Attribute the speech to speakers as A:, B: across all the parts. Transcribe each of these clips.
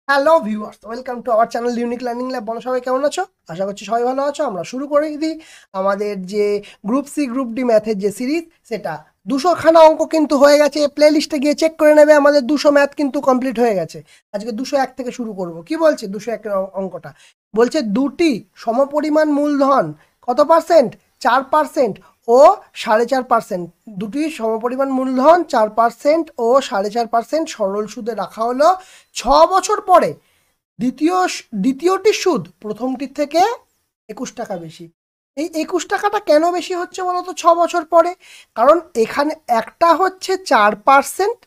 A: Hello viewers, welcome to our channel unique learning lab. বলো সবাই কেমন আছো? আশা করছি সবাই ভালো আছো। আমরা শুরু করে দিই আমাদের যে গ্রুপ সি গ্রুপ ডি ম্যাথের যে সিরিজ, সেটা 200খানা অঙ্ক কিন্তু হয়ে গেছে। প্লে লিস্টে গিয়ে চেক করে নেবে, আমাদের 200 ম্যাথ কিন্তু কমপ্লিট হয়ে গেছে। আজকে 201 থেকে শুরু করব। কি বলছে 201 অঙ্কটা? বলছে দুটি সমপরিমাণ মূলধন কত পার্সেন্ট? 4% ও 4.5%। দুটি সমপরিমাণ মূলধন 4% ও 4.5% সরল সুদে রাখা হলো 6 বছর পরে। দ্বিতীয়টির সুদ প্রথমটির থেকে 21 টাকা বেশি। এই 21 টাকাটা কেন বেশি হচ্ছে বলতো 6 বছর পরে? কারণ এখানে একটা হচ্ছে 4%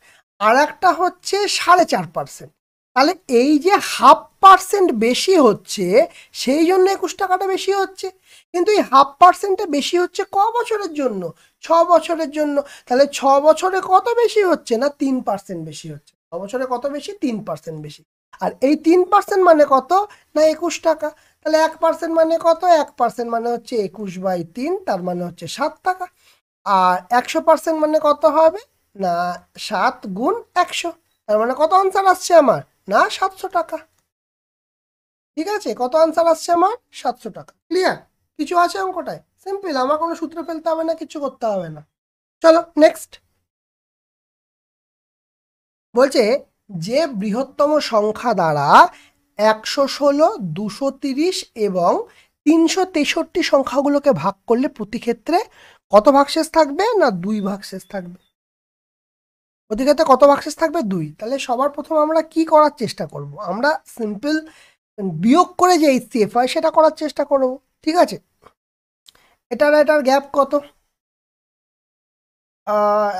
A: আর একটা হচ্ছে 4.5%। তাহলে এই যে 0.5% বেশি হচ্ছে, সেই জন্য 21 টাকাটা বেশি হচ্ছে। কিন্তু এই 0.5%টা বেশি হচ্ছে ক বছরের জন্য? 6 বছরের জন্য। তাহলে 6 বছরে কত বেশি হচ্ছে? না 3% বেশি হচ্ছে। 6 বছরে কত বেশি? 3% বেশি। আর এই 3% মানে কত? না 21 টাকা। তাহলে 1% মানে কত? 1% মানে হচ্ছে 21/3, তার মানে হচ্ছে 7 টাকা। আর 100% মানে কত হবে? না 7 × 100, তার মানে কত আনসার আসছে আমার? না 700 টাকা। ঠিক আছে, কত আনসার আসছে আমার? 700 টাকা। ক্লিয়ার? কিছু আছে অঙ্কটায়? সিম্পল, আমার কোনো সূত্র ফেলতে হবে না, কিছু করতে হবে না। চলো নেক্সট। বলছে যে বৃহত্তম সংখ্যা দ্বারা 116, 230 এবং 363 সংখ্যাগুলোকে ভাগ করলে প্রতি ক্ষেত্রে কত ভাগশেষ থাকবে? না 2 ভাগশেষ থাকবে। প্রতি ক্ষেত্রে কত ভাগশেষ থাকবে? 2। তাহলে সবার প্রথম আমরা কি করার চেষ্টা করব? আমরা সিম্পল বিয়োগ করে যে এইচসিএফ হয় সেটা করার চেষ্টা করব। ঠিক আছে, এটার গ্যাপ কত?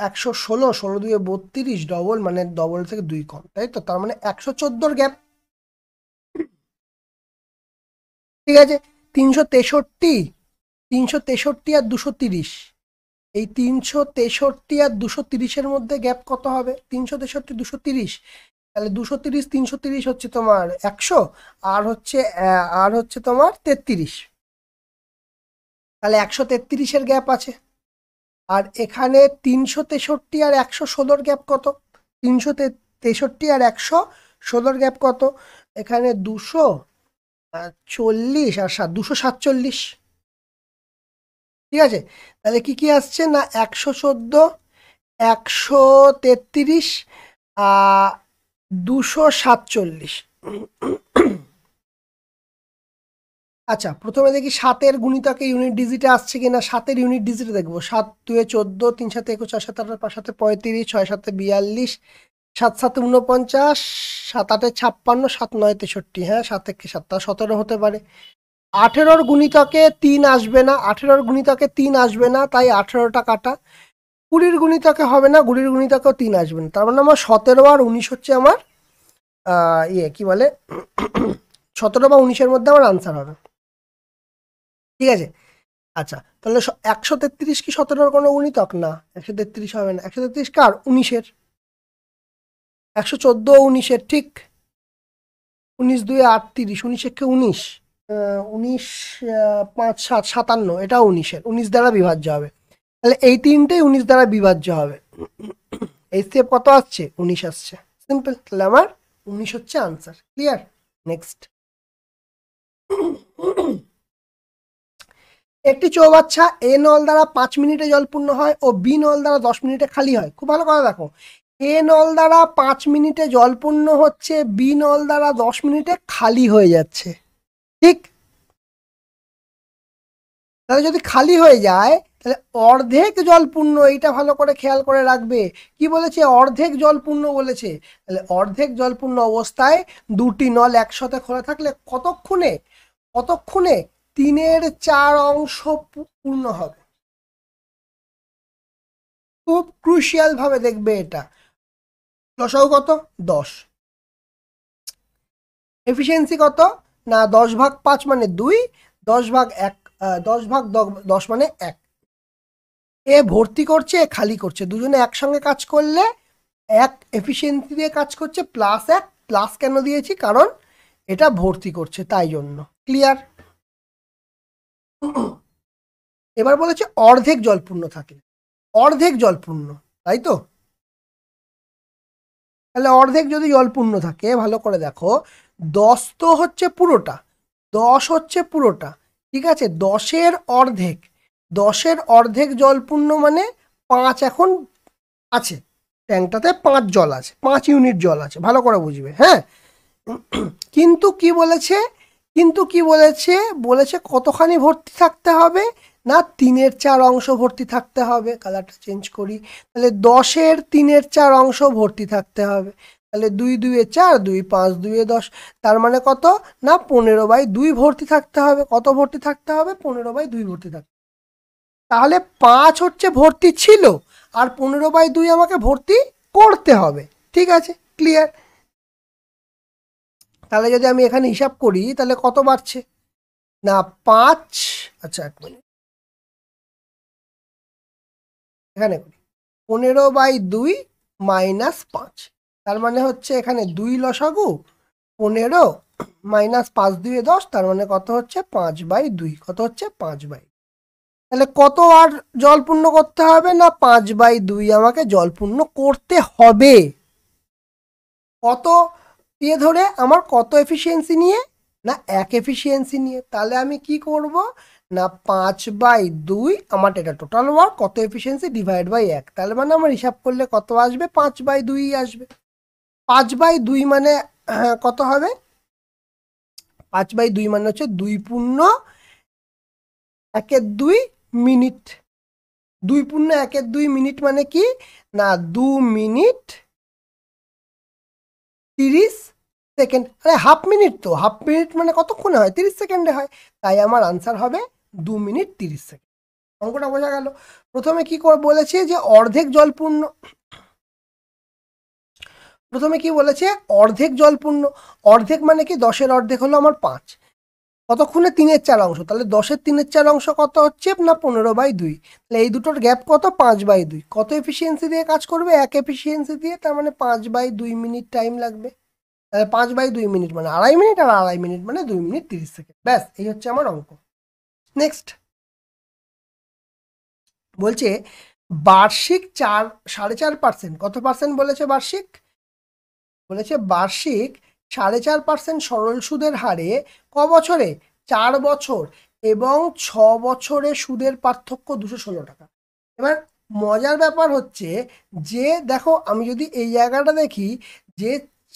A: 116, 16×2 = 32, ডবল মানে ডবল থেকে 2 কম, তাই তো? তার মানে 114 গ্যাপ। ঠিক আছে, 363, 363 আর 230, এই 363 আর 230-এর মধ্যে গ্যাপ কত হবে? 363, 230। তাহলে 230, 330 হচ্ছে তোমার 100, আর হচ্ছে তোমার 33। তাহলে 133-এর গ্যাপ আছে। আর এখানে 363 আর 116-র গ্যাপ কত? 363 আর 116-র গ্যাপ কত? এখানে 240 আর 247। ঠিক আছে, তাহলে কি কি আসছে? না 114, 133, 247। আচ্ছা, প্রথমে দেখি 7-এর গুণিতকে ইউনিট ডিজিটে আসছে কিনা। 7-এর ইউনিট ডিজিটে দেখবো। 7×2 = 14, 3×7 = 21, 4×7 = 5×7 = 35, 6×7 = 42, 7×7 = 49, 7×8 = 56, 7×9 = 63। হ্যাঁ, 7 থেকে 7 = 17 হতে পারে। 18-র গুণিতকে 3 আসবে না, 18-র গুণিতকে 3 আসবে না, তাই 18টা কাটা। 20-র গুণিতকে হবে না, 20-র গুণিতকেও 3 আসবে না। তার মানে আমার 17 আর 19 হচ্ছে আমার কি বলে 17 বা 19-এর মধ্যে আমার আনসার হবে। ঠিক আছে, আচ্ছা তাহলে 133 কি 17-র কোনো গুণিতক? না, 133 হবে না। 133 কার? 19-এর। 114 19-এর, ঠিক। 19×2 = 38, 19-একে 19, 19, 5 7 57, এটাও 19-এর, 19 দ্বারা বিভাজ্য হবে। তাহলে এই তিনটেই 19 দ্বারা বিভাজ্য হবে। এই স্টেপ কত আসছে? 19 আসছে। সিম্পল, তাহলে আমার 19 হচ্ছে আনসার। ক্লিয়ার? নেক্সট। একটি চৌবাচ্চা এ নল দ্বারা 5 মিনিটে জলপূর্ণ হয় ও বি নল দ্বারা 10 মিনিটে খালি হয়। খুব ভালো কথা দেখো, এ নল দ্বারা 5 মিনিটে জলপূর্ণ হচ্ছে, বি নল দ্বারা 10 মিনিটে খালি হয়ে যাচ্ছে। ঠিক, তাহলে যদি খালি হয়ে যায় তাহলে অর্ধেক জলপূর্ণ, এইটা ভালো করে খেয়াল করে রাখবে। কি বলেছে? অর্ধেক জলপূর্ণ বলেছে। তাহলে অর্ধেক জলপূর্ণ অবস্থায় দুটি নল একসাথে খোলা থাকলে কতক্ষণে? কতক্ষণে 3/4 অংশ পূর্ণ হবে। খুব ক্রুশিয়াল ভাবে দেখবে এটা। লসাগু কত? 10। এফিসিয়েন্সি কত? না 10/5 মানে 2, 10/1, 10/10 মানে 1। এ ভর্তি করছে, এ খালি করছে, দুজনে একসঙ্গে কাজ করলে এক এফিসিয়েন্সি দিয়ে কাজ করছে, +1। প্লাস কেন দিয়েছি? কারণ এটা ভর্তি করছে, তাই জন্য। ক্লিয়ার? এবার বলেছে অর্ধেক জলপূর্ণ থাকলে। অর্ধেক জলপূর্ণ, তাই তো? তাহলে অর্ধেক যদি জল পূর্ণ থাকে, ভালো করে দেখো, 10 তো হচ্ছে পুরোটা, 10 হচ্ছে পুরোটা, ঠিক আছে, 10-এর অর্ধেক জল পূর্ণ মানে 5 এখন আছে, ট্যাঙ্কটাতে 5 জল আছে, 5 ইউনিট জল আছে, ভালো করে বুঝবে, হ্যাঁ। কিন্তু কি বলেছে, বলেছে কতখানি ভর্তি থাকতে হবে, না 3/4 অংশ ভর্তি থাকতে হবে। কালারটা চেঞ্জ করি, তাহলে 10-এর 3/4 অংশ ভর্তি থাকতে হবে। তাহলে 2-2-4, 2-5-2-10, তার মানে কত, না 15/2 ভর্তি থাকতে হবে। কত ভর্তি থাকতে হবে, 15/2 ভর্তি থাকতে। তাহলে 5 হচ্ছে ভর্তি ছিল, আর 15/2 আমাকে ভর্তি করতে হবে, ঠিক আছে, ক্লিয়ার। তাহলে যদি আমি এখানে হিসাব করি তাহলে কত বাড়ছে, না 5, আচ্ছা 1 মিনিট, এখানে করি 15/2 -5, তার মানে হচ্ছে এখানে 2 লসাগু 15 -5-2-10, তার মানে কত হচ্ছে 5/2, কত হচ্ছে 5/2। তাহলে কত আর জল পূর্ণ করতে হবে, না 5/2 আমাকে জল পূর্ণ করতে হবে। কত দিয়ে ধরে, আমার কত এফিসিয়েন্সি নিয়ে, না 1 এফিসিয়েন্সি নিয়ে। তাহলে আমি কি করব, না 5/2 আমার এটা টোটাল ওয়ার্ক, কত এফিসিয়েন্সি ডিভাইড বাই 1, তাহলে মানে আমার হিসাব করলে কত আসবে, 5/2 আসবে। 5/2 মানে কত হবে, 5/2 মানে হচ্ছে 2 পূর্ণ 1/2 মিনিট। 2 পূর্ণ 1/2 মিনিট মানে কি, না 2 মিনিট 30 সেকেন্ড। আরে হাফ মিনিট, তো হাফ মিনিট মানে কতক্ষণে হয়, 30 সেকেন্ডে হয়। তাই আমার আনসার হবে 2 মিনিট 30 সেকেন্ড। অঙ্কটা বোঝা গেল। প্রথমে কি করে বলেছে, যে অর্ধেক জল পূর্ণ, প্রথমে কি বলেছে, অর্ধেক জল পূর্ণ, অর্ধেক মানে কি 10-এর অর্ধেক হলো আমার 5, কতক্ষণে 3/4 অংশ, তাহলে 10-এর 3/4 অংশ কত হচ্ছে, না 15/2, তাহলে এই দুটোর গ্যাপ কত, 5/2। কত এফিসিয়েন্সি দিয়ে কাজ করবে, 1 এফিসিয়েন্সি দিয়ে, তার মানে 5/2 মিনিট টাইম লাগবে। তাহলে 5/2 মিনিট মানে 2.5 মিনিট, আর 2.5 মিনিট মানে 2 মিনিট 30 সেকেন্ড। ব্যাস, এই হচ্ছে আমার অঙ্ক। নেক্সট বলছে বার্ষিক 4.5%, কত পার্সেন্ট বলেছে বার্ষিক, বলেছে বার্ষিক 4.5% সরল সুদের হারে ক বছরে, 4 বছর এবং 6 বছরে সুদের পার্থক্য 216 টাকা। এবার মজার ব্যাপার হচ্ছে যে দেখো, আমি যদি এই জায়গাটা দেখি, যে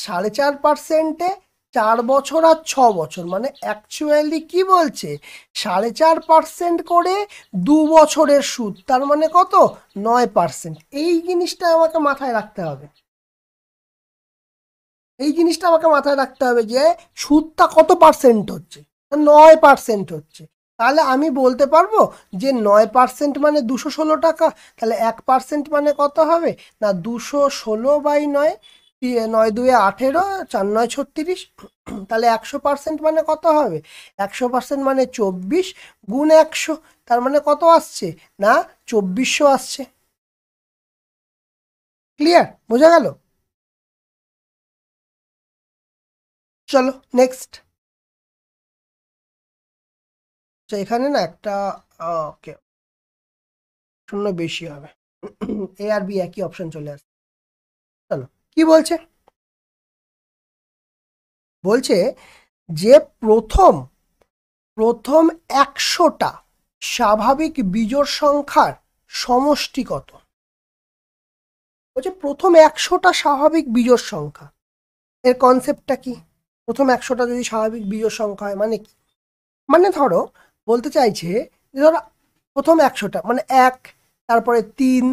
A: 4.5%-এ 4 বছর আর 6 বছর, মানে অ্যাকচুয়ালি কি বলছে, 4.5% করে 2 বছরের সুদ, তার মানে কত, 9%। এই জিনিসটা আমাকে মাথায় রাখতে হবে, এই জিনিসটা আমাকে মাথায় রাখতে হবে, যে সুদটা কত পার্সেন্ট হচ্ছে, 9% হচ্ছে। তাহলে আমি বলতে পারবো যে 9% মানে 216 টাকা, তাহলে 1% মানে কত হবে, না 216/9, 9-2-18, 4-9-36, তাহলে 100% মানে কত হবে, 100% মানে 24 গুণ 100, তার মানে কত আসছে, না 2400 আসছে। ক্লিয়ার, বোঝা গেল। চলো নেক্সট। তো এখানে না একটা, ওকে, শূন্য বেশি হবে, এ আর বি একই অপশন চলে আসছে। চলো কি বলছে, বলছে যে প্রথম 100টা স্বাভাবিক বিজোড় সংখ্যার সমষ্টি কত। বলছে প্রথম 100টা স্বাভাবিক বিজোড় সংখ্যা, এর কনসেপ্টটা কি, প্রথম 100টা যদি স্বাভাবিক বিজোড় সংখ্যা হয় মানে কি, মানে ধরো বলতে চাইছে যে ধরো প্রথম 100টা মানে 1, তারপরে 3,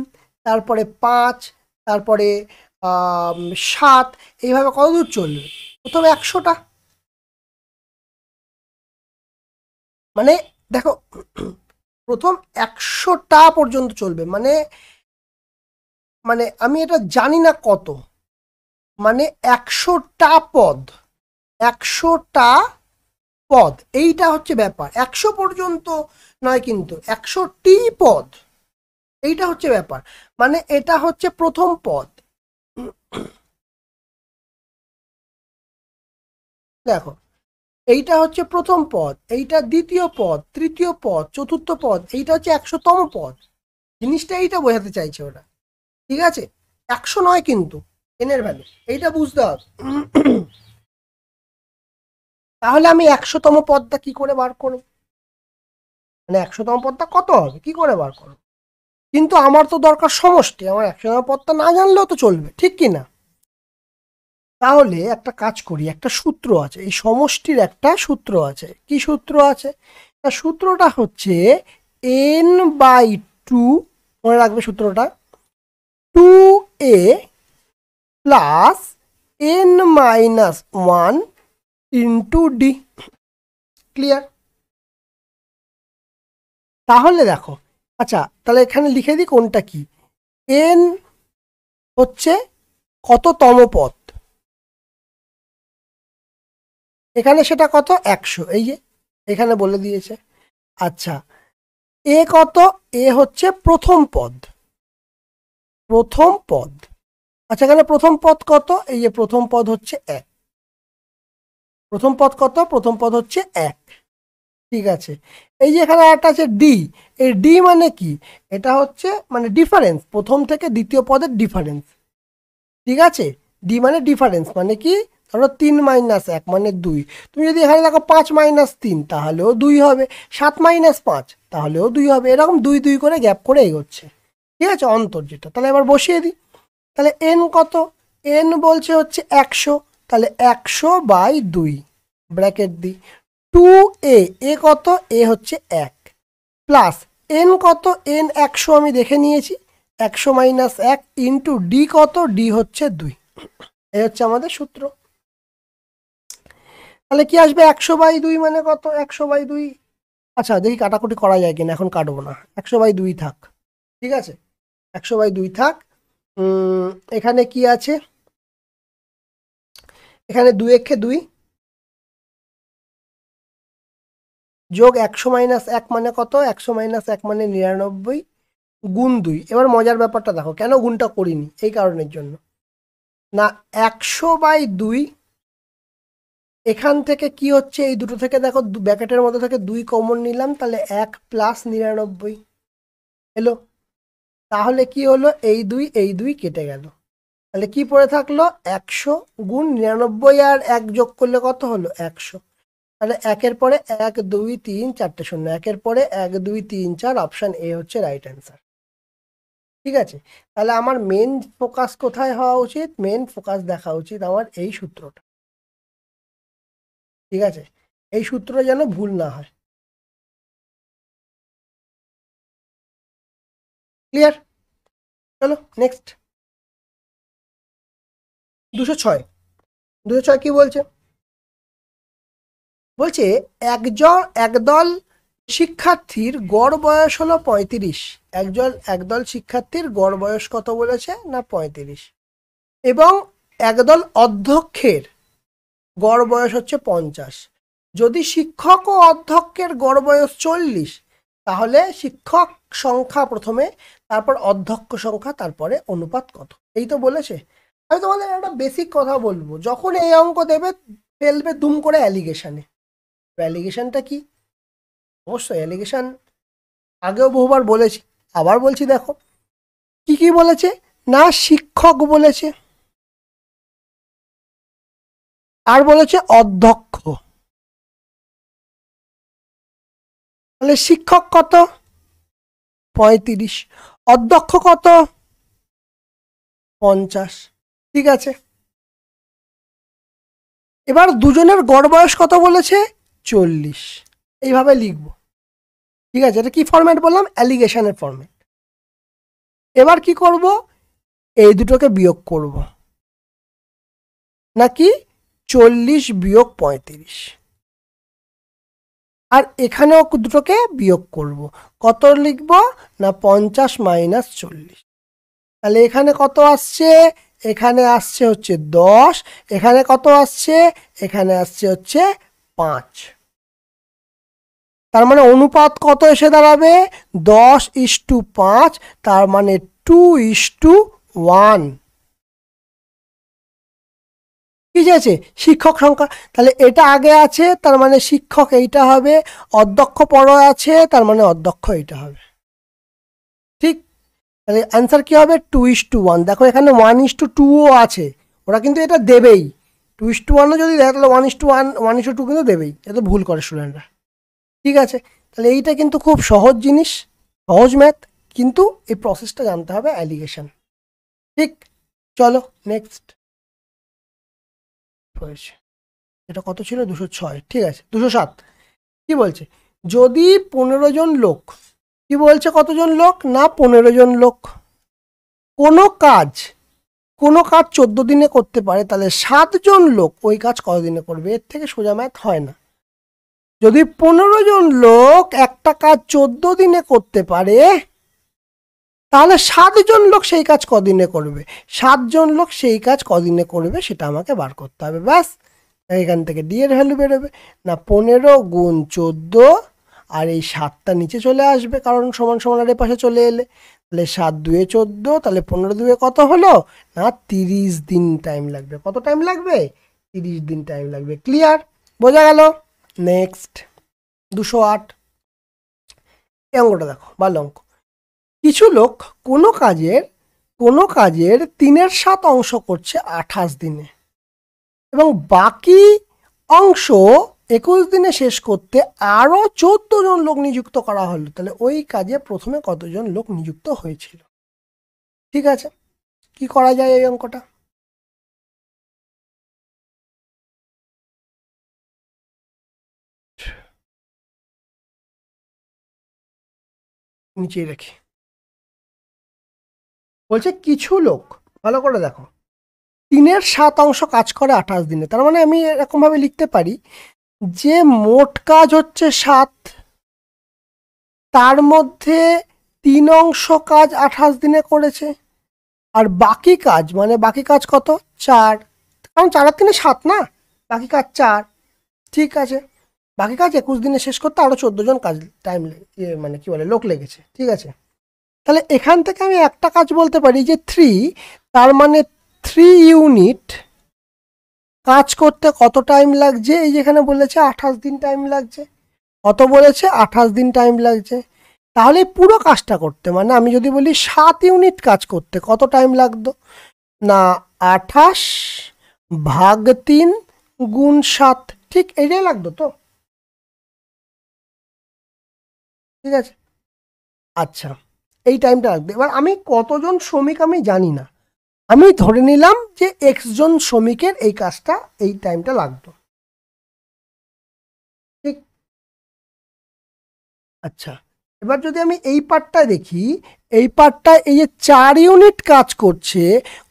A: তারপরে 5, তারপরে 7, এইভাবে কত দূর চলবে, প্রথম 100টা, মানে দেখো প্রথম 100টা পর্যন্ত চলবে, মানে মানে আমি এটা জানি না কত, মানে 100টা পদ, 100টা পদ, এইটা হচ্ছে ব্যাপার, 100 পর্যন্ত নয় কিন্তু 100টি পদ, এইটা হচ্ছে ব্যাপার, মানে এটা হচ্ছে প্রথম পদ। দেখো এইটা হচ্ছে প্রথম পদ, এইটা দ্বিতীয় পদ, তৃতীয় পদ, চতুর্থ পদ, এইটা হচ্ছে 100তম পদ। জিনিসটা এইটা বোঝাতে চাইছে ওরা, ঠিক আছে, 100 নয় কিন্তু, n এর ভ্যালু, এইটা বুঝতে হবে। তাহলে আমি 100তম পদটা কি করে বার করব, মানে 100তম পদটা কত হবে কি করে বার করব? কিন্তু আমার তো দরকার সমষ্টি, আমার 100তম পদটা না জানলেও তো চলবে, ঠিক কি না? তাহলে একটা কাজ করি, একটা সূত্র আছে, এই সমষ্টির একটা সূত্র আছে। কি সূত্র আছে? সূত্রটা হচ্ছে n/2, মনে রাখবে সূত্রটা, 2a plus n-1 into D. Clear? তাহলে দেখো, আচ্ছা তাহলে এখানে লিখে দিই কোনটা কি। n হচ্ছে কততম পদ, এখানে সেটা কত 100, এই যে এখানে বলে দিয়েছে। আচ্ছা এ কত, এ হচ্ছে প্রথম পদ, প্রথম পদ। আচ্ছা এখানে প্রথম পদ কত, এই যে প্রথম পদ হচ্ছে 1, প্রথম পদ কত, প্রথম পদ হচ্ছে 1। ঠিক আছে, এই যে এখানে একটা আছে ডি, এই ডি মানে কি, এটা হচ্ছে মানে ডিফারেন্স, প্রথম থেকে দ্বিতীয় পদের ডিফারেন্স। ঠিক আছে, ডি মানে ডিফারেন্স, মানে কি, ধরো 3-1 মানে 2, তুমি যদি এখানে দেখো 5-3 তাহলেও 2 হবে, 7-5 তাহলেও 2 হবে, এরকম 2-2 করে গ্যাপ করে এগোচ্ছে। ঠিক আছে, অন্তর যেটা। তাহলে এবার বসিয়ে দিই, তাহলে এন কত, এন বলছে হচ্ছে 100, তাহলে 100/2 ব্র্যাকেট দিই, 2a, এ কত, এ হচ্ছে 1 প্লাস এন কত, এন 100 আমি দেখে নিয়েছি, 100-1 ইন্টু ডি কত, ডি হচ্ছে 2। এই হচ্ছে আমাদের সূত্র। তাহলে কি আসবে, 100/2 মানে কত, 100/2, আচ্ছা দেখি কাটাকুটি করা যায় কিনা, এখন কাটবো না, 100/2 থাক। ঠিক আছে, 100/2 থাক। এখানে কি আছে, এখানে 2 একে 2 যোগ 100-1 মানে কত, 100-1 মানে 99 গুণ 2। এবার মজার ব্যাপারটা দেখো, কেন গুণটা করিনি, এই কারণের জন্য না, 100/2 এখান থেকে কি হচ্ছে, এই দুটো থেকে দেখো ব্র্যাকেটের মধ্যে থেকে 2 কমন নিলাম, তাহলে 1 প্লাস 99 এলো। তাহলে কি হলো, এই 2 কেটে গেল, তাহলে কি পড়ে থাকলো, 100 গুণ 99 আর 1 যোগ করলে কত হলো 100। তাহলে 1-এর পরে 1 2 3 4টে শূন্য, 1-এর পরে 1 2 3 4, অপশন এ হচ্ছে রাইট অ্যান্সার। ঠিক আছে, তাহলে আমার মেন ফোকাস কোথায় হওয়া উচিত, মেন ফোকাস দেখা উচিত আমার এই সূত্রটা। ঠিক আছে, এই সূত্র যেন ভুল না হয়। ক্লিয়ার? চলো নেক্সট, 206। 206 কি বলছে, বলছে একদল শিক্ষার্থীর গড় বয়স হলো 35, একদল শিক্ষার্থীর গড় বয়স কত বলেছে না 35, এবং একদল অধ্যক্ষের গড় বয়স হচ্ছে 50। যদি শিক্ষক ও অধ্যক্ষের গড় বয়স 40, তাহলে শিক্ষক সংখ্যা প্রথমে, তারপর অধ্যক্ষ সংখ্যা, তারপরে অনুপাত কত, এই তো বলেছে। আমি তোমাদের একটা বেসিক কথা বলবো, যখন এই অঙ্ক দেবে ফেলবে দুম করে অ্যালিগেশনে। অ্যালিগেশনটা কি, অবশ্যই অ্যালিগেশন আগেও বহুবার বলেছি, আবার বলছি, দেখো কি কি বলেছে না, শিক্ষক বলেছে, আর বলেছে অধ্যক্ষ। তাহলে শিক্ষক কত 35, অধ্যক্ষ কত 50। ঠিক আছে, এবার দুজনের গড় বয়স কত বলেছে 40, এইভাবে লিখবো। ঠিক আছে, এটা কি ফরম্যাট বললাম, অ্যালিগেশনের ফরম্যাট। এবার কি করব, এই দুটোকে বিয়োগ করব, নাকি 40 বিয়োগ 35, আর এখানেও দুটোকে বিয়োগ করব, কত লিখব না 50 মাইনাস 40। তাহলে এখানে কত আসছে, এখানে আসছে হচ্ছে 10, এখানে কত আসছে, এখানে আসছে হচ্ছে 5। তার মানে অনুপাত কত এসে দাঁড়াবে 10:5, তার মানে 2:1। ঠিক আছে, শিক্ষক সংখ্যা, তাহলে এটা আগে আছে, তার মানে শিক্ষক এইটা হবে, অধ্যক্ষ পরে আছে, তার মানে অধ্যক্ষ এইটা হবে। ঠিক, তাহলে অ্যান্সার কী হবে 2:1। দেখো এখানে 1:2ও আছে, ওরা কিন্তু এটা দেবেই। 2:1ও যদি দেয় তাহলে 1:1 1:2 কিন্তু দেবেই, এটা ভুল করে স্টুডেন্টরা। ঠিক আছে, তাহলে এইটা কিন্তু খুব সহজ জিনিস, সহজ ম্যাথ, কিন্তু এই প্রসেসটা জানতে হবে অ্যালিগেশন। ঠিক, চলো নেক্সট। হয়েছে, এটা কত ছিল 206, ঠিক আছে 207। কি বলছে, যদি 15 জন লোক, কি বলছে কতজন লোক না 15 জন লোক কোনো কাজ 14 দিনে করতে পারে, তাহলে 7 জন লোক ওই কাজ কত দিনে করবে? এর থেকে সোজা ম্যাথ হয় না। যদি 15 জন লোক একটা কাজ 14 দিনে করতে পারে, তাহলে 7 জন লোক সেই কাজ কদিনে করবে? 7 জন লোক সেই কাজ কদিনে করবে সেটা আমাকে বার করতে হবে, ব্যাস। এখান থেকে ডি এর ভ্যালু বেরোবে না 15 গুণ 14, আর এই 7টা নিচে চলে আসবে কারণ সমান সমান আর এ পাশে চলে এলে, তাহলে 7 2 14, তাহলে 15 2 কত হলো না 30 দিন টাইম লাগবে। কত টাইম লাগবে? 30 দিন টাইম লাগবে। ক্লিয়ার, বোঝা গেল? নেক্সট 208, এই অঙ্কটা দেখো, ভালো অঙ্ক। কিছু লোক কোনো কাজের 3/7 অংশ করছে 28 দিনে, এবং বাকি অংশ 21 দিনে শেষ করতে আরও 14 জন লোক নিযুক্ত করা হলো, তাহলে ওই কাজে প্রথমে কতজন লোক নিযুক্ত হয়েছিল? ঠিক আছে, কি করা যায় এই অঙ্কটা? নিচে রেখে বলছে কিছু লোক, ভালো করে দেখো, 3/7 অংশ কাজ করে 28 দিনে, তার মানে আমি এরকমভাবে লিখতে পারি যে মোট কাজ হচ্ছে 7, তার মধ্যে 3 অংশ কাজ 28 দিনে করেছে, আর বাকি কাজ মানে বাকি কাজ কত 4, কারণ 4 আর 3 7 না, বাকি কাজ 4। ঠিক আছে, বাকি কাজ 21 দিনে শেষ করতে আরও 14 জন কাজ টাইম মানে কি বলে লোক লেগেছে। ঠিক আছে, তাহলে এখান থেকে আমি একটা কাজ বলতে পারি যে 3, তার মানে 3 ইউনিট কাজ করতে কত টাইম লাগছে? এই যেখানে বলেছে 28 দিন টাইম লাগছে। কত বলেছে? 28 দিন টাইম লাগছে। তাহলে পুরো কাজটা করতে মানে আমি যদি বলি 7 ইউনিট কাজ করতে কত টাইম লাগতো না 28 ভাগ 3 গুণ 7, ঠিক এটাই লাগতো তো। ঠিক আছে, আচ্ছা এই টাইমটা লাগবে। এবার আমি কতজন শ্রমিক আমি জানি না, আমি ধরে নিলাম যে x জন শ্রমিকের এই কাজটা এই টাইমটা লাগতো। ঠিক, আচ্ছা এবার যদি আমি এই পার্টটা দেখি, এই পার্টটা এই যে 4 ইউনিট কাজ করছে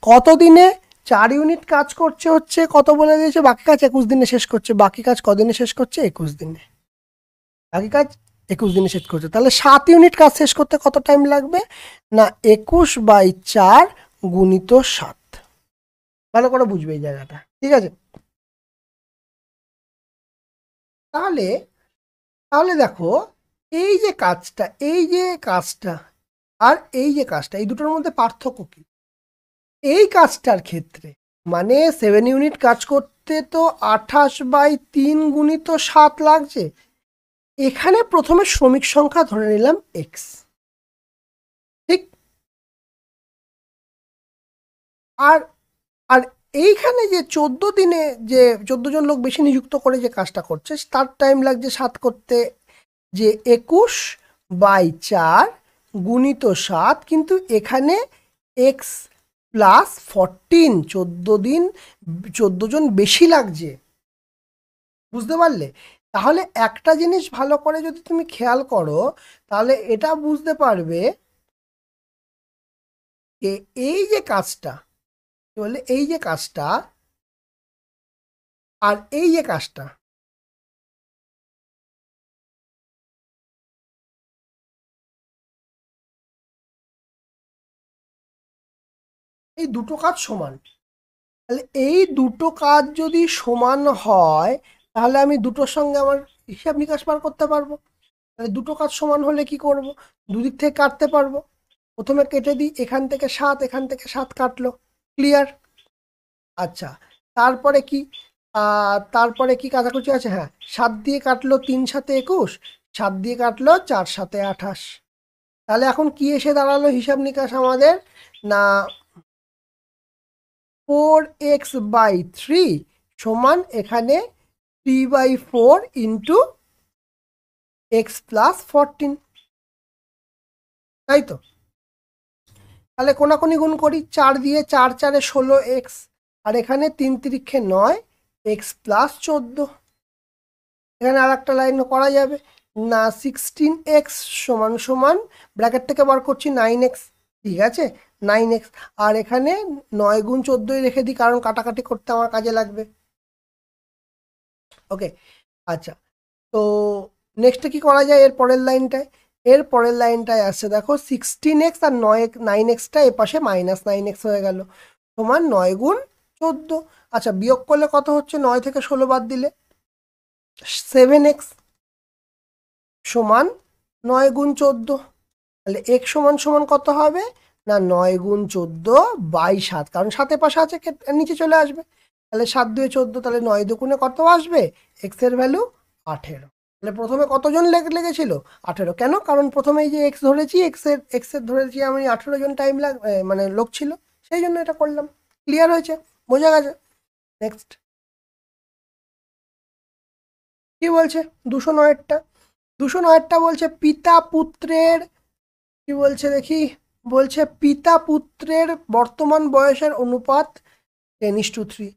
A: কত দিনে? 4 ইউনিট কাজ করছে হচ্ছে কত বলে দিয়েছে, বাকি কাজ 21 দিনে শেষ করছে। বাকি কাজ কদিনে শেষ করছে? 21 দিনে। বাকি কাজ 21 দিনে শেষ করছে, তাহলে 7 ইউনিট কাজ শেষ করতে কত টাইম লাগবে না 21/4 গুণিত 7। ভালো করে বুঝবে এই জায়গাটা। ঠিক আছে, তাহলে তাহলে দেখো এই যে কাজটা আর এই যে কাজটা, এই দুটোর মধ্যে পার্থক্য কি? এই কাজটার ক্ষেত্রে মানে 7 ইউনিট কাজ করতে তো 28/3 গুণিত 7 লাগছে। এখানে প্রথমে শ্রমিক সংখ্যা ধরে নিলাম x। ঠিক, আর আর এইখানে যে 14 দিনে যে 14 জন লোক বেশি নিযুক্ত করে যে কাজটা করছে তার টাইম লাগছে 7 করতে, যে 21/4 গুণিত 7, কিন্তু এখানে x প্লাস 14 14 জন বেশি লাগছে। বুঝতে পারলে? তাহলে একটা জিনিস ভালো করে যদি তুমি খেয়াল করো তাহলে এটা বুঝতে পারবে যে এই যে কাজটা বলে এই যে কাজটা আর এই যে কাজটা, এই দুটো কাজ সমান। তাহলে এই দুটো কাজ যদি সমান হয় তাহলে আমি দুটোর সঙ্গে আমার হিসাব নিকাশ বার করতে পারবো। তাহলে দুটো কাজ সমান হলে কি করব? দুদিক থেকে কাটতে পারবো। প্রথমে কেটে দিই, এখান থেকে 7 এখান থেকে 7 কাটলো। ক্লিয়ার? আচ্ছা, তারপরে কি তারপরে কি কাটাকুটি আছে? হ্যাঁ, 7 দিয়ে কাটলো 3 7 21, 7 দিয়ে কাটলো 4 7 28। তাহলে এখন কি এসে দাঁড়ালো হিসাব নিকাশ আমাদের, না 4x/3 সমান এখানে 3/4 ইন্টু x+14, তাই তো? তাহলে কোনাকুনি গুণ করি, 4 দিয়ে 4 4 16x, আর এখানে 3 3 9 x+14। এখানে আর একটা লাইন করা যাবে না, 16x সমান সমান ব্র্যাকেট থেকে বার করছি 9x, ঠিক আছে 9x, আর এখানে 9 গুণ 14 রেখে দিই কারণ কাটাকাটি করতে আমার কাজে লাগবে। ওকে, আচ্ছা, তো নেক্সটে কি করা যায়? এর পরের লাইনটায় আসছে দেখো 16x আর 9xটা এ পাশে -9x হয়ে গেল, সমান 9 গুণ 14। আচ্ছা, বিয়োগ করলে কত হচ্ছে? 9 থেকে 16 বাদ দিলে 7x সমান 9 গুণ 14। তাহলে x সমান সমান কত হবে? না 9 গুণ 14/7, কারণ 7 পাশে আছে নিচে চলে আসবে। তাহলে 7 2 14, তাহলে 9 দুগুণে কত আসবে? x এর ভ্যালু 18। তাহলে প্রথমে কতজন লেগেছিল? 18। কেন? কারণ প্রথমে এই যে x ধরেছি, x এর ধরেছি আমি 18 জন মানে লোক ছিল, সেই জন্য এটা করলাম। ক্লিয়ার হয়েছে? বোঝা গেছে? নেক্সট কি বলছে? 209টা 209টা বলছে পিতা পুত্রের, কি বলছে দেখি, বলছে পিতা পুত্রের বর্তমান বয়সের অনুপাত 10:3।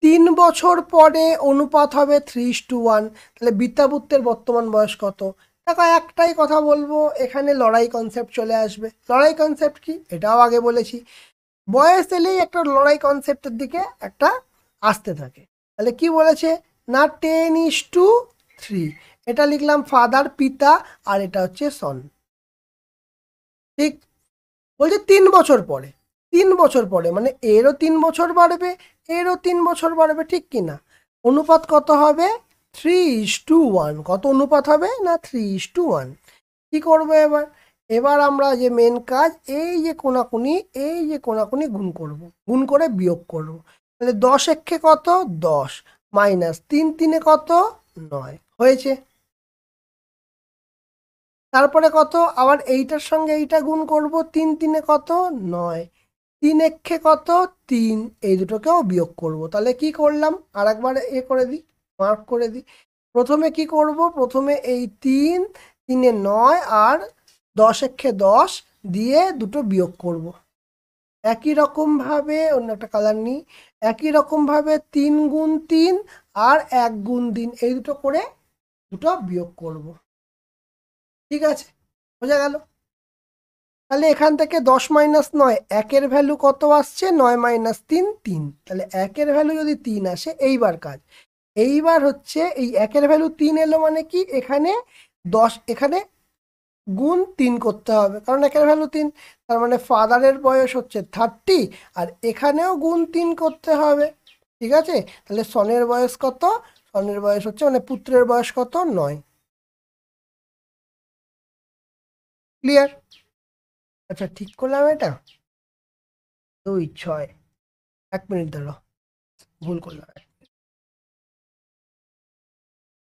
A: 3 বছর পরে অনুপাত হবে 3:1। তাহলে পিতা পুত্রের বর্তমান বয়স কত? দেখো, একটাই কথা বলবো, এখানে লড়াই কনসেপ্ট চলে আসবে। লড়াই কনসেপ্ট কি? এটাও আগে বলেছি, বয়স এলেই একটা লড়াই কনসেপ্টের দিকে একটা আসতে থাকে। তাহলে কি বলেছে? না 10:3, এটা লিখলাম ফাদার পিতা, আর এটা হচ্ছে সন, ঠিক? বলছে 3 বছর পরে, 3 বছর পরে মানে এরও 3 বছর বাড়বে, এরও 3 বছর বাড়বে, ঠিক কি না? অনুপাত কত হবে? 3:1। কত অনুপাত হবে? না 3:1। কি করবো এবার? এবার আমরা যে মেন কাজ, এই যে কোনাকুনি গুণ করব, গুণ করে বিয়োগ করব। তাহলে 10 একে কত? 10, মাইনাস 3 3 কত? 9 হয়েছে। তারপরে কত? আবার এইটার সঙ্গে এইটা গুণ করব, 3 3 কত? 9, 3 একে কত? 3, এই দুটোকেও বিয়োগ করব। তাহলে কি করলাম? আর একবার করে দিই, মার্ক করে দিই। প্রথমে কি করব? প্রথমে এই 3 3 9 আর 10 একে 10 দিয়ে দুটো বিয়োগ করব। একই রকমভাবে অন্য একটা কালার নিই, একই রকমভাবে 3 গুণ 3 আর 1 গুণ 3, এই দুটো করে দুটো বিয়োগ করব। ঠিক আছে, বোঝা গেল? তাহলে এখান থেকে 10 - 9, 1-এর ভ্যালু কত আসছে? 9 - 3 3। তাহলে 1-এর ভ্যালু যদি 3 আসে, এইবার কাজ, এইবার হচ্ছে এই 1-এর ভ্যালু 3 এলো মানে কি, এখানে 10, এখানে গুণ 3 করতে হবে, কারণ 1-এর ভ্যালু 3। তার মানে ফাদারের বয়স হচ্ছে 30, আর এখানেও গুণ 3 করতে হবে, ঠিক আছে? তাহলে সনের বয়স কত? সনের বয়স হচ্ছে, মানে পুত্রের বয়স কত? 9। ক্লিয়ার? আচ্ছা, ঠিক করলাম এটা? 2 6, 1 মিনিট দাঁড়াও, ভুল করলাম।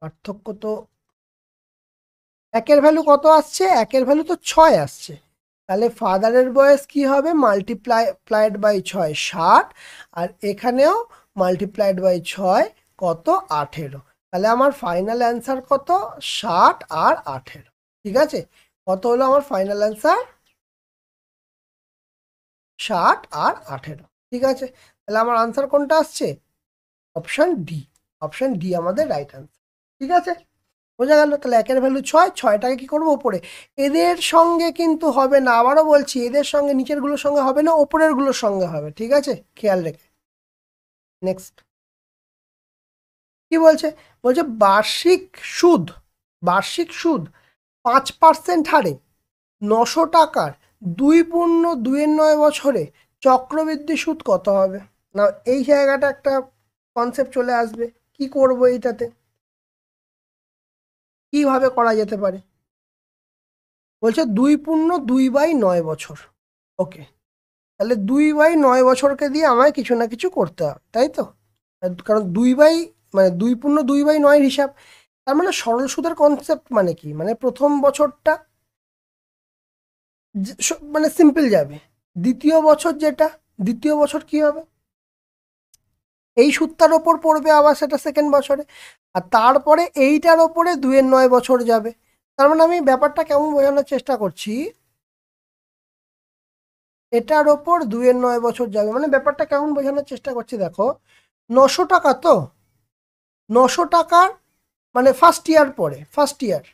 A: পার্থক্য তো, 1-এর ভ্যালু কত আসছে? 1-এর ভ্যালু তো 6 আসছে। তাহলে ফাদারের বয়স কি হবে? মাল্টিপ্লাইড বাই 6 60, আর এখানেও মাল্টিপ্লাইড বাই 6 কত? 18। তাহলে আমার ফাইনাল অ্যান্সার কত? 60 আর 18। ঠিক আছে, কত হলো আমার ফাইনাল অ্যান্সার? 60 আর 18। ঠিক আছে, তাহলে আমার আনসার কোনটা আসছে? Option D. অপশন ডি আমাদের রাইট অ্যান্সার। ঠিক আছে, বোঝা গেল? তাহলে 1-এর ভ্যালু 6, 6টাকে কি করবো? উপরে। এদের সঙ্গে কিন্তু হবে না, আবারও বলছি, এদের সঙ্গে নিচেরগুলোর সঙ্গে হবে না, ওপরেরগুলোর সঙ্গে হবে, ঠিক আছে? খেয়াল রেখে। নেক্সট কি বলছে? বলছে বার্ষিক সুদ 5% হারে 900 টাকার 2/2/9 চক্রবৃদ্ধি সুদ কত হবে? না, এই জায়গাটা একটা কনসেপ্ট চলে আসবে, কি করব এইটাতে, কিভাবে করা যেতে পারে? বলছে 2/2/9। ওকে, তাহলে 2/9 দিয়ে আমায় কিছু না কিছু করতে হবে, তাই তো? কারণ মানে 2/2/9 হিসাব। তার মানে সরল সুদের কনসেপ্ট মানে কি? মানে প্রথম বছরটা মানে সিম্পল যাবে। দ্বিতীয় বছর যেটা, দ্বিতীয় বছর কি হবে, এই সুদটার ওপর পড়বে আবার সেটা সেকেন্ড বছরে, আর তারপরে এইটার ওপরে 2-9 বছর যাবে। তার মানে আমি ব্যাপারটা কেমন বোঝানোর চেষ্টা করছি, এটার ওপর 2-9 বছর যাবে, মানে ব্যাপারটা কেমন বোঝানোর চেষ্টা করছি দেখো, 900 টাকা তো, 900 টাকার মানে ফার্স্ট ইয়ার পরে, ফার্স্ট ইয়ার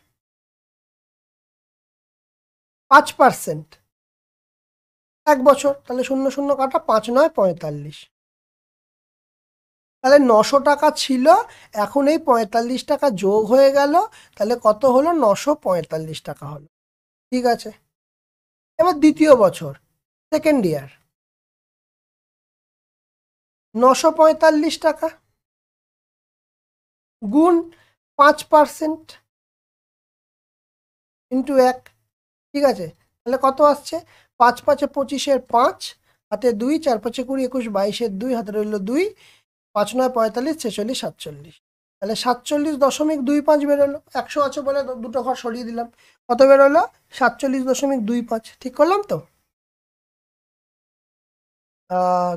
A: 5%, 1 বছর, তাহলে 0 0 কাটা 5 9 45, তাহলে 900 টাকা ছিল, এখন এই 45 টাকা যোগ হয়ে গেল, তাহলে কত হলো, 945 টাকা হলো। ঠিক আছে, এবার দ্বিতীয় বছর, সেকেন্ড ইয়ার, 945 টাকা গুণ 5% ইন্টু 1, ঠিক আছে, তাহলে কত আসছে, 5 5 25-এর 5, হাতে 2, 4 5 20 21 22-এর 2, হাতে রইল 2, 5 9 45 46 47, তাহলে 47.25 বেরোলো, 100 আছে বলে দুটো ঘর সরিয়ে দিলাম, কত বেরোলো, 47.25, ঠিক করলাম তো,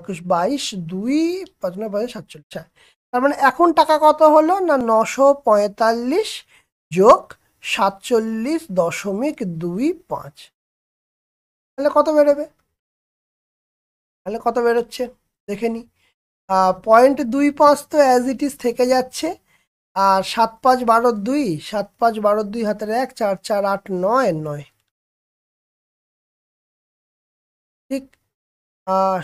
A: 21 22 2 5 9 47, তার মানে এখন টাকা কত হলো না, 945 যোগ 47.25, তাহলে কত বেরোবে, তাহলে কত বেরোচ্ছে দেখে নি, 0.25 তো অ্যাজ ইট ইজ থেকে যাচ্ছে, আর 7 5 12 2, 7 5 12 2 হাতের 1, 4 4 8 9 9, ঠিক,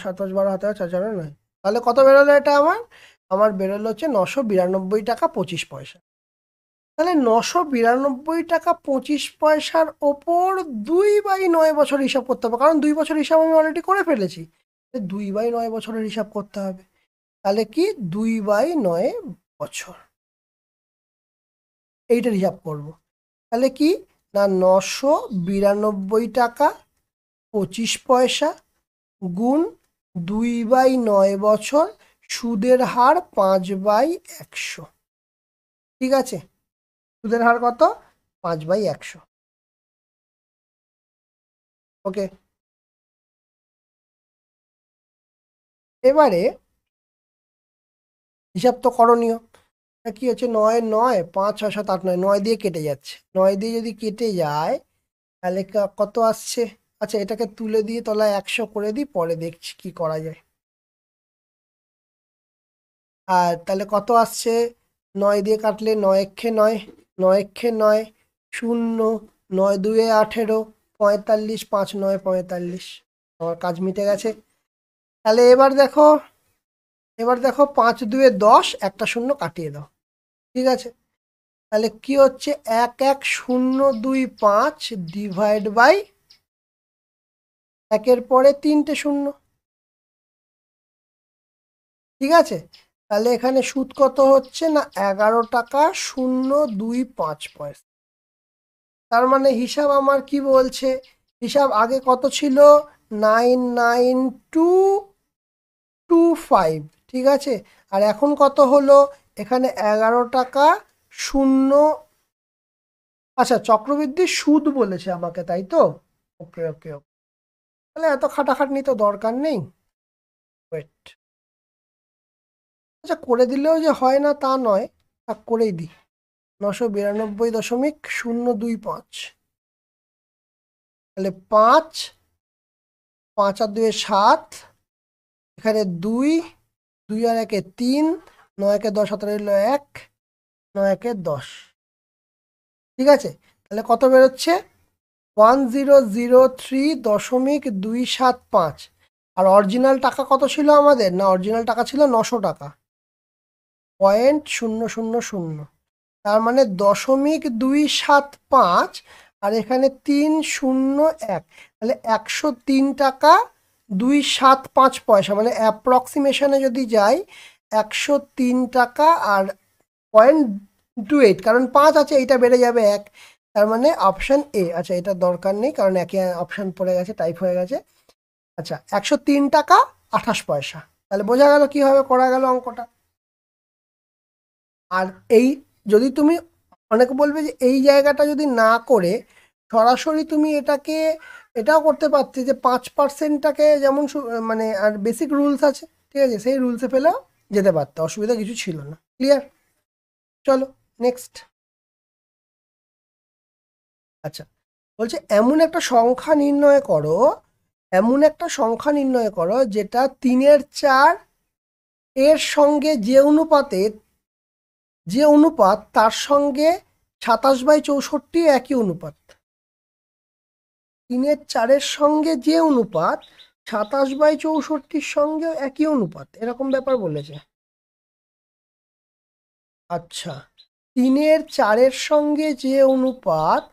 A: 7 5 12 হাতে 4 4 9, তাহলে কত বেরোলো এটা আমার, আমার বেরোলো হচ্ছে 992 টাকা 25 পয়সা। তাহলে 992 টাকা 25 পয়সার ওপর 2/9 বছর হিসাব করতে হবে, কারণ 2 বছর হিসাব আমি অলরেডি করে ফেলেছি, 2/9 বছরের হিসাব করতে হবে, তাহলে কি 2/9 বছর, এইটার হিসাব করব, তাহলে কি না 992 টাকা 25 পয়সা গুণ 2/9 বছর, সুদের হার 5/100, ঠিক আছে, সুদের হার কত, 5/100, ওকে। এবারে হিসাব তো করণীয়, কি হচ্ছে, 9 9 5 6 7 8 9, 9 দিয়ে কেটে যাচ্ছে, 9 দিয়ে যদি কেটে যায় তাহলে কত আসছে, আচ্ছা এটাকে তুলে দিয়ে তলায় 100 করে দিই, পরে দেখছি কি করা যায়, আর তাহলে কত আসছে, 9 দিয়ে কাটলে 9 এক্ষে 9, 9 এক্ষে 9, 0, 9 2 18, 45, 5 9 45, আমার কাজ মিটে গেছে। তাহলে এবার দেখো 5 2 10, একটা 0 কাটিয়ে দাও, ঠিক আছে, তাহলে কি হচ্ছে, 11025 ডিভাইড বাই 1-এর পরে 3টে 0, ঠিক আছে, তাহলে এখানে সুদ কত হচ্ছে না, 11 টাকা 025 পয়সা, তার মানে হিসাব আমার কি বলছে, হিসাব আগে কত ছিল, 99225, ঠিক আছে, আর এখন কত হলো, এখানে 11 টাকা 0, আচ্ছা চক্রবৃদ্ধি সুদ বলেছে আমাকে, তাই তো, ওকে ওকে ওকে, তাহলে এত খাটাখাটনি তো দরকার নেই, ওয়েট, আচ্ছা করে দিলেও যে হয় না তা নয়, তা করেই দিই, 992.025, তাহলে 5 5 আর 2 7, এখানে 2 2 আর 1 3, 9 1 10 17 হলো 1, 9 1 10, ঠিক আছে, তাহলে কত বেরোচ্ছে, 1003.275, আর অরিজিনাল টাকা কত ছিল আমাদের, না অরিজিনাল টাকা ছিল 900 টাকা, 0.000, তার মানে 0.275, আর এখানে 301, তাহলে 103 টাকা 275 পয়সা, মানে অ্যাপ্রক্সিমেশনে যদি যাই 103 টাকা আর 0.28, কারণ 5 আছে, এইটা বেড়ে যাবে 1, তার মানে অপশান এ, আচ্ছা এটা দরকার নেই কারণ একে অপশান পড়ে গেছে, টাইপ হয়ে গেছে, আচ্ছা 103 টাকা 28 পয়সা, তাহলে বোঝা গেল কিভাবে করা গেল অঙ্কটা। আর এই যদি তুমি, অনেকে বলবে যে এই জায়গাটা যদি না করে সরাসরি তুমি এটাকে এটাও করতে পারতে যে 5%টাকে যেমন মানে আর বেসিক রুলস আছে, ঠিক আছে, সেই রুলসে ফেলেও যেতে পারতো, অসুবিধা কিছু ছিল না। ক্লিয়ার? চলো নেক্সট। আচ্ছা, বলছে এমন একটা সংখ্যা নির্ণয় করো, এমন একটা সংখ্যা নির্ণয় করো যেটা 3/4 এর সঙ্গে যে অনুপাত তার সঙ্গে 27/64 একই অনুপাত। 3/4 সঙ্গে যে অনুপাত 27/64 সঙ্গে একই অনুপাত, এরকম ব্যাপার বলেছে। আচ্ছা, 3/4 সঙ্গে যে অনুপাত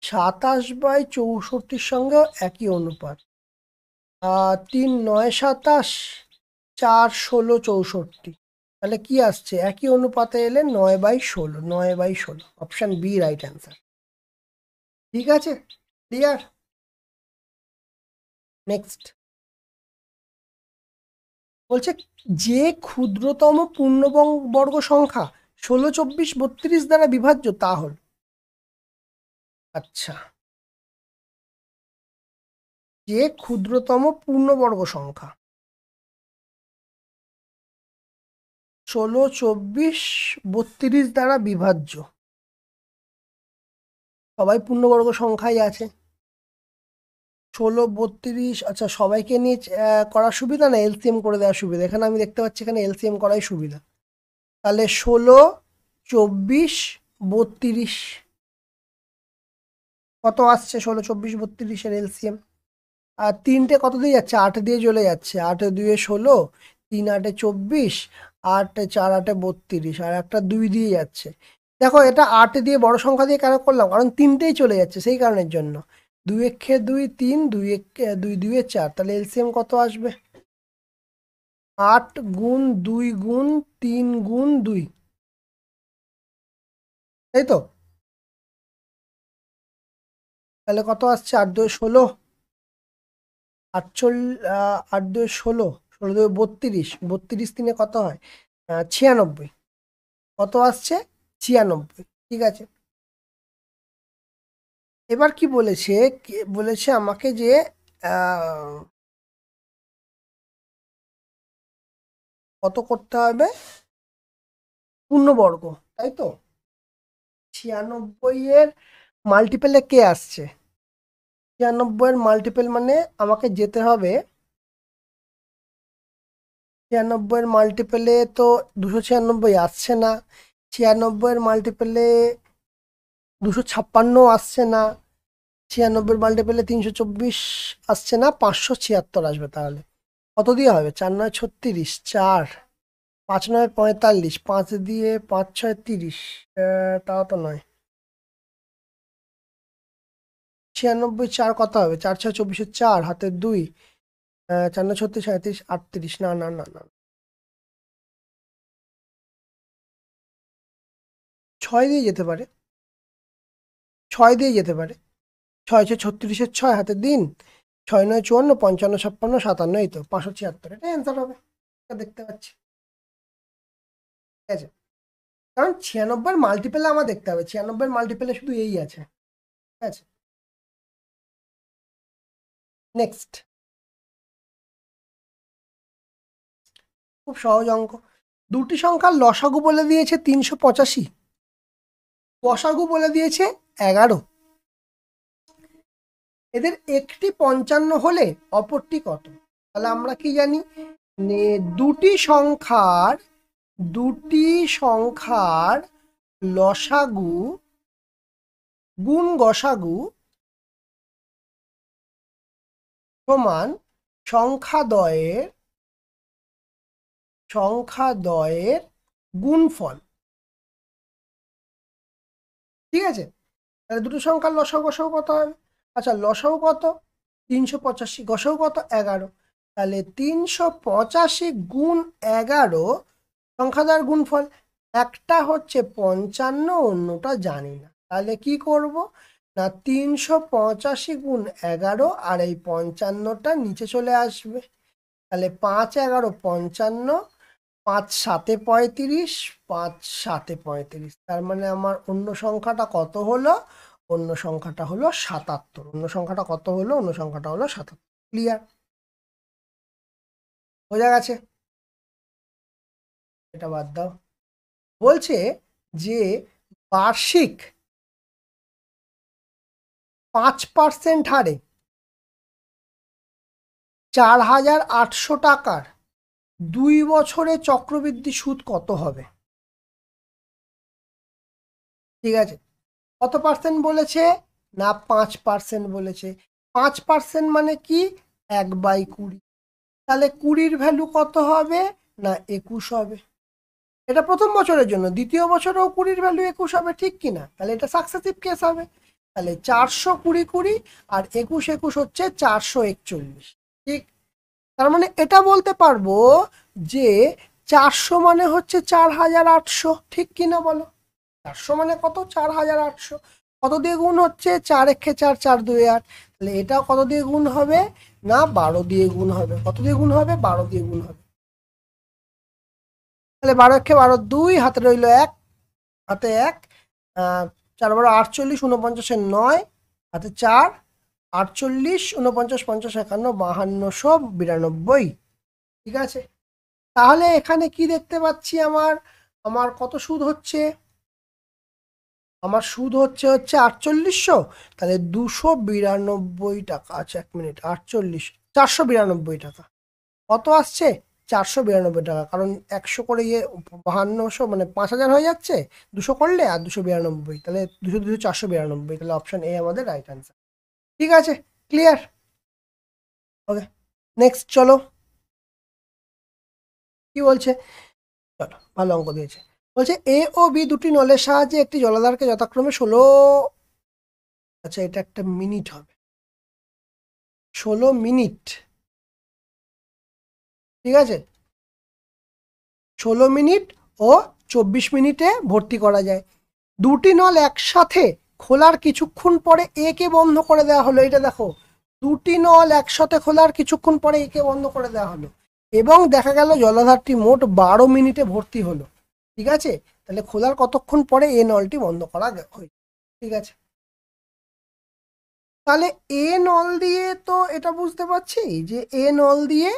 A: 27/64 সঙ্গেও একই অনুপাত। 3 9 27, 4 16 64, তাহলে কি আসছে? একই অনুপাতে এলে 9/16, 9/16, অপশন বি রাইট অ্যান্সার। ঠিক আছে, ক্লিয়ার? নেক্সট বলছে যে ক্ষুদ্রতম পূর্ণবর্গ সংখ্যা 16 24 32 দ্বারা বিভাজ্য তা হল। আচ্ছা, যে ক্ষুদ্রতম পূর্ণবর্গ সংখ্যা 16 24 32 দ্বারা বিভাজ্য, সবাই পূর্ণবর্গ সংখ্যাই আছে। 16 32, আচ্ছা সবাইকে নিয়ে করার সুবিধা না এলসিএম করে দেওয়ার সুবিধা? এখানে আমি দেখতে পাচ্ছি এখানে এলসিএম করাই সুবিধা। তাহলে 16 24 32 কত আসছে? 16 24 32-এর এলসিএম। আর 3টে কত দিয়ে যাচ্ছে? 8 দিয়ে চলে যাচ্ছে। 8 2 16, 3 8 24, 8 4 8 32, আর একটা 2 দিয়ে যাচ্ছে। দেখো এটা 8 দিয়ে বড় সংখ্যা দিয়ে কেন করলাম? কারণ 3টেই চলে যাচ্ছে সেই কারণের জন্য। 2 একে 2 3, 2 একে 2 2 4, তাহলে এলসিএম কত আসবে? 8 গুণ 2 গুণ 3 গুণ 2, তাই তো? তাহলে কত আসছে? 8 2 16, 8 2 16, 16 2 32, 32 3 কত হয়? 96। কত আসছে? 96। ঠিক আছে, এবার কি বলেছে? বলেছে আমাকে যে কত করতে হবে? পূর্ণবর্গ, তাই তো? 96-এর মাল্টিপেলে কে আসছে? 96-এর মাল্টিপেল মানে আমাকে যেতে হবে, 96-এর মাল্টিপেলে তো 296 আসছে না, 96-এর মাল্টিপেলে 256 আসছে না, 96-এর মাল্টিপেলে 324 আসছে না, 576 আসবে। তাহলে কত দিয়ে হবে? 4 9 36, 4 5 9 45, 5 দিয়ে 5 6 30, তাও তো নয়। 96 4 কত হবে? 4 6 24, 4 হাতে 2, 4 9 36 37 38, না না না না, 6 দিয়ে যেতে পারে, 6 দিয়ে যেতে পারে। 6 6 36-এর 6 হাতে দিন, 6 9 54, 55 56 57, এই তো 576, এটা অ্যান্সার হবে। এটা দেখতে পাচ্ছি, ঠিক আছে? কারণ 96-এর মাল্টিপেলে আমার দেখতে হবে, 96-এর মাল্টিপেলে শুধু এই আছে, ঠিক আছে? নেক্সট, খুব সহজ অঙ্ক। দুটি সংখ্যার লসাগু বলে দিয়েছে 385, গসাগু বলে দিয়েছে 11। এদের একটি 55 হলে অপরটি কত? তাহলে আমরা কি জানি? দুটি সংখ্যার লসাগু গুণ গসাগু সমান সংখ্যাদ্বয়ের গুণফল। ঠিক আছে, তাহলে দুটো সংখ্যার লসাগু গসাগু কত হবে? আচ্ছা, লসাগু কত? 385, গসাগু কত? 11। তাহলে 385 গুণ 11 সংখ্যাদ্বয়ের গুণফল। একটা হচ্ছে 55, অন্যটা জানি না, তাহলে কি করব না 385 গুণ 11, আর এই 55টা নিচে চলে আসবে। তাহলে 5 11 55, 5 7 35, 5 7 35, তার মানে আমার অন্য সংখ্যাটা কত হলো? অন্য সংখ্যাটা হলো 77। অন্য সংখ্যাটা কত হলো? অন্য সংখ্যাটা হলো 77। ক্লিয়ার? বোঝা গেছে? এটা বাদ দাও। বলছে যে বার্ষিক 5% হারে 4,800 টাকার 2 বছরে চক্রবৃদ্ধি সুদ কত হবে? ঠিক আছে, কত পার্সেন্ট বলেছে? না 5% বলেছে। 5% মানে কি? 1/20। তাহলে 20-র ভ্যালু কত হবে? না 21 হবে। এটা প্রথম বছরের জন্য। দ্বিতীয় বছরেও 20-র ভ্যালু 21 হবে, ঠিক কিনা? তাহলে এটা সাকসেসিভ কেস হবে। তাহলে 400 20 20 আর 21 21 হচ্ছে 441। ঠিক? তার মানে এটা বলতে পারবো যে 400 মানে হচ্ছে 4,800, ঠিক কিনা বলো? 400 মানে কত? 4,800। কত দিয়ে গুণ হচ্ছে? 4 একে 4, 4 2 8। তাহলে এটাও কত দিয়ে গুণ হবে? না 12 দিয়ে গুণ হবে। কত দিয়ে গুণ হবে? 12 দিয়ে গুণ হবে। তাহলে 12 একে 12, 2 হাতে রইল 1, হাতে 1, 4 12 48, 49 9, হাতে 4, 48 49 50 51 52 92। ঠিক আছে, তাহলে এখানে কি দেখতে পাচ্ছি? আমার কত সুদ হচ্ছে? আমার সুদ হচ্ছে 4800। তাহলে 292 টাকা। আচ্ছা 1 মিনিট, 48 492 টাকা। কত আসছে? 492 টাকা। কারণ 100 করে 5200 মানে 5000 হয়ে যাচ্ছে 200 করলে, আর 292, তাহলে 200 200 492। তাহলে অপশন এ আমাদের রাইট অ্যান্সার। ঠিক আছে, ক্লিয়ার? ওকে, নেক্সট চলো। কি বলছে? চলো, ভালো অঙ্ক দিয়েছে। বলছে এ ও বি দুটি নলের সাহায্যে একটি জলাধারকে যথাক্রমে 16, আচ্ছা এটা একটা মিনিট হবে, 16 মিনিট, ঠিক আছে, 16 মিনিট ও 24 মিনিটে ভর্তি করা যায়। দুটি নল একসাথে খোলার কিছুক্ষণ পরে এ কে বন্ধ করে দেওয়া হলো। এটা দেখো, দুটি নল একসাথে খোলার কিছুক্ষণ পরে এ কে বন্ধ করে দেওয়া হলো এবং দেখা গেল জলাধারটি মোট 12 মিনিটে ভর্তি হলো। ঠিক আছে, তাহলে খোলার কতক্ষণ পরে এ নলটি বন্ধ করা হয়েছে। ঠিক আছে, তাহলে এ নল দিয়ে তো এটা বুঝতে পারছি যে এ নল দিয়ে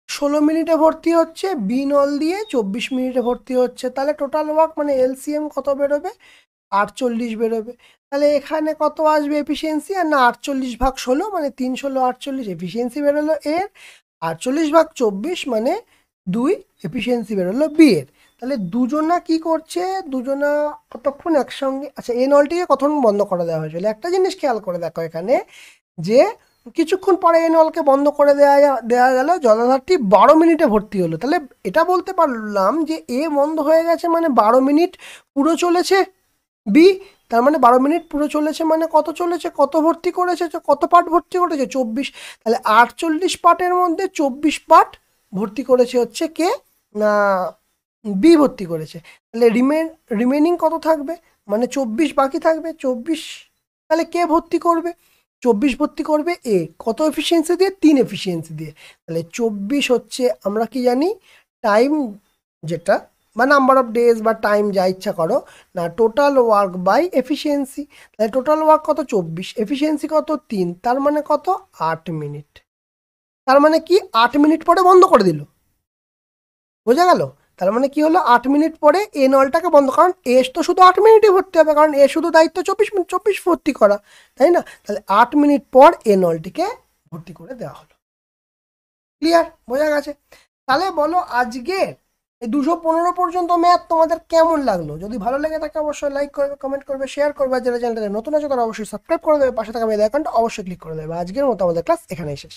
A: 16 মিনিটে ভর্তি হচ্ছে, বি নল দিয়ে 24 মিনিটে ভর্তি হচ্ছে। তাহলে টোটাল ওয়ার্ক মানে এলসিএম কত বেরোবে? 48 বেরোবে। তাহলে এখানে কত আসবে এফিসিয়েন্সি? আর না 48 ভাগ 16 মানে 3 16 48 এফিসিয়েন্সি বেরোলো এর। 48 ভাগ 24 মানে 2 এফিসিয়েন্সি বেরোলো বি এর। তাহলে দুজনা কি করছে? দুজনা কতক্ষণ একসঙ্গে, আচ্ছা এ নলটিকে কতক্ষণ বন্ধ করে দেওয়া হয়েছিল। একটা জিনিস খেয়াল করে দেখো এখানে, যে কিছুক্ষণ পরে এ নলকে বন্ধ করে দেওয়া গেল, জলাধারটি 12 মিনিটে ভর্তি হলো। তাহলে এটা বলতে পারলাম যে এ বন্ধ হয়ে গেছে মানে 12 মিনিট পুরো চলেছে। বি, তার মানে 12 মিনিট পুরো চলেছে মানে কত চলেছে? কত ভর্তি করেছে? কত পার্ট ভর্তি করেছে? 24। তাহলে 48 পার্টের মধ্যে 24 পার্ট ভর্তি করেছে হচ্ছে কে? না বি ভর্তি করেছে। তাহলে রিমেনিং কত থাকবে? মানে 24 বাকি থাকবে। 24 তাহলে কে ভর্তি করবে? 24 ভর্তি করবে এ। কত এফিসিয়েন্সি দিয়ে? 3 এফিসিয়েন্সি দিয়ে। তাহলে 24 হচ্ছে, আমরা কি জানি, টাইম যেটা বা নাম্বার অফ ডেজ বা টাইম যা ইচ্ছা করো, না টোটাল ওয়ার্ক বাই এফিসিয়েন্সি। তাহলে টোটাল ওয়ার্ক কত? 24, এফিসিয়েন্সি কত? 3, তার মানে কত? 8 মিনিট। তার মানে কি 8 মিনিট পরে বন্ধ করে দিল। বোঝা গেল? তার মানে কি হলো? 8 মিনিট পরে এ নলটাকে বন্ধ, কারণ এ তো শুধু 8 মিনিটই ভর্তি হবে, কারণ এ শুধু দায়িত্ব 24 মিনিট 24 ভর্তি করা, তাই না? তাহলে 8 মিনিট পর এ নলটিকে ভর্তি করে দেওয়া হলো। ক্লিয়ার? বোঝা গেছে? তাহলে বলো আজকের এই 215 পর্যন্ত ম্যাথ তোমাদের কেমন লাগলো? যদি ভালো লেগে থাকে অবশ্যই লাইক করবে, কমেন্ট করবে, শেয়ার করবে। যারা চ্যানেলটাতে নতুন আছে তারা অবশ্যই সাবস্ক্রাইব করে দেবে, পাশে থাকা বেল আইকনটা অবশ্যই ক্লিক করে দেবে। আজকের মতো আমাদের ক্লাস এখানেই শেষ।